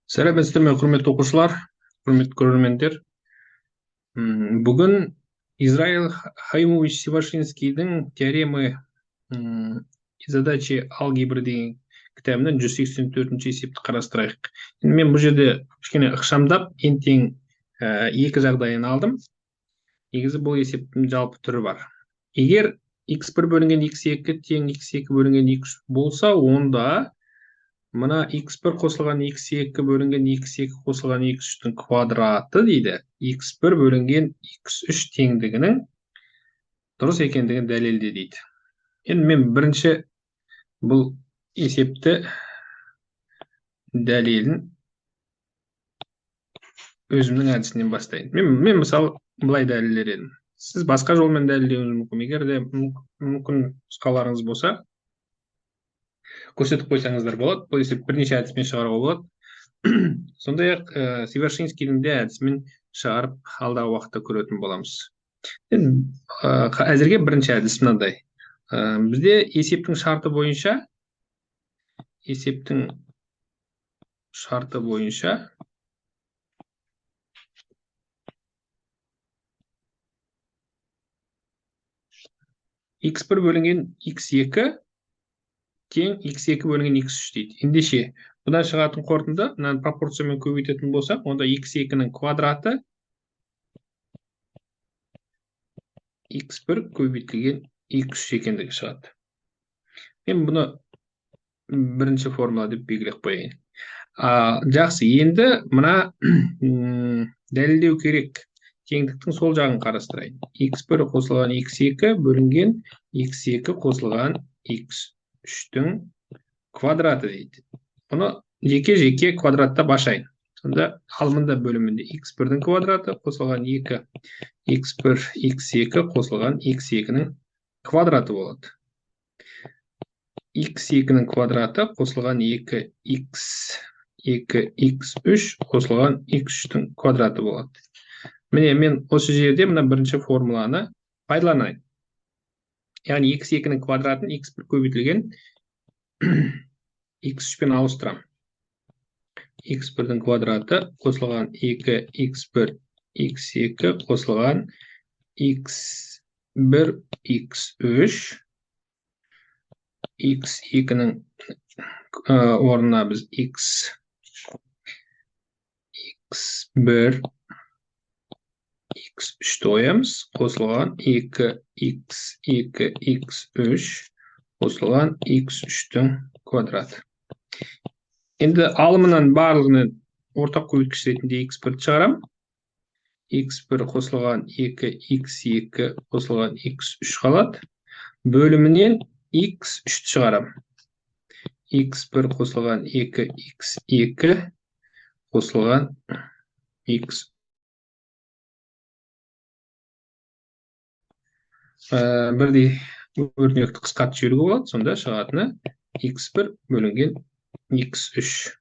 Сәлеметсіздер ме, құрметті оқушылар, құрметті көрермендер. Бүгін Израиль Хаймович Севашинскийдің теоремы и задачи алгебры деген кітабынан 184-ші есепті қарастырайық. Мен бұл жерде кішкене ықшамдап тең екі жағдайын алдым. Негізі бұл есептің жалпы түрі бар. Егер x1 бөлінген x2 тең x2 бөлінген x болса, онда мына x1 қосылған x2 бөлінген x2 қосылған x3-тің квадраты дейді. x1 бөлінген x3 теңдігінің дұрыс екендігін дәлелде дейді. Енді мен бірінші бұл есепті дәлелін өзімнің әдісінен бастайын. Мен мысалы былай дәлелдер едім. Сіз басқа жолмен дәлелдеуіңіз мүмкін. Егер де мүмкін нұсқаларыңыз болса, көрсетіп қойсаңыздар болады. Бұл есеп бірнеше әдіспен шығаруға болады. Сондай-ақ Севашинскийдің де әдісімен шығарып алдағы уақытта көретін боламыз. Әзірге бірінші әдіс мынандай. Бізде есептің шарты бойынша x1 бөлінген x2 тең x2 бөлінген x3 дейді. Ендеше, бұдан шығатын қорытынды, мынаны пропорциямен көбейтетін болсақ, онда x2-нің квадраты x1 көбейтілген x3 екендігі шығады. Мен бұны бірінші формула деп белгілеп қояйын. Жақсы, енді мына дәлелдеу керек. Теңдіктің сол жағын қарастырайын. x1 қосылған x2 бөлінген x2 қосылған x3-тің квадраты дейді. Бұны жеке квадраттап ашайын. Сонда алымында бөлімінде x1-дің квадраты қосылған 2 x1 x2 қосылған x2-нің квадраты болады. x2-нің квадраты қосылған 2 x2 x3 қосылған x3-тің квадраты болады. Міне, мен осы жерде мына бірінші формуланы пайдаланайын. Яғни x2-нің квадратын x1 көбейтілген x3-пен ауыстырам. x1-дің квадраты қосылған 2 x1 x2 қосылған x1 x3 x2-нің орнына біз x1 x3 қоямыз, қосылған 2 x2 x3 қосылған x3-тің квадраты. Енді алымынан барлығын ортақ көбейткіш ретінде x1 шығарам. x1 қосылған 2 x2 қосылған x3 қалады. Бөлімінен x3 шығарам. x1 қосылған 2 x2 қосылған x3. Бірдей өрнекті қысқартып жіберуге болады. Сонда шығатыны x1 бөлінген x3.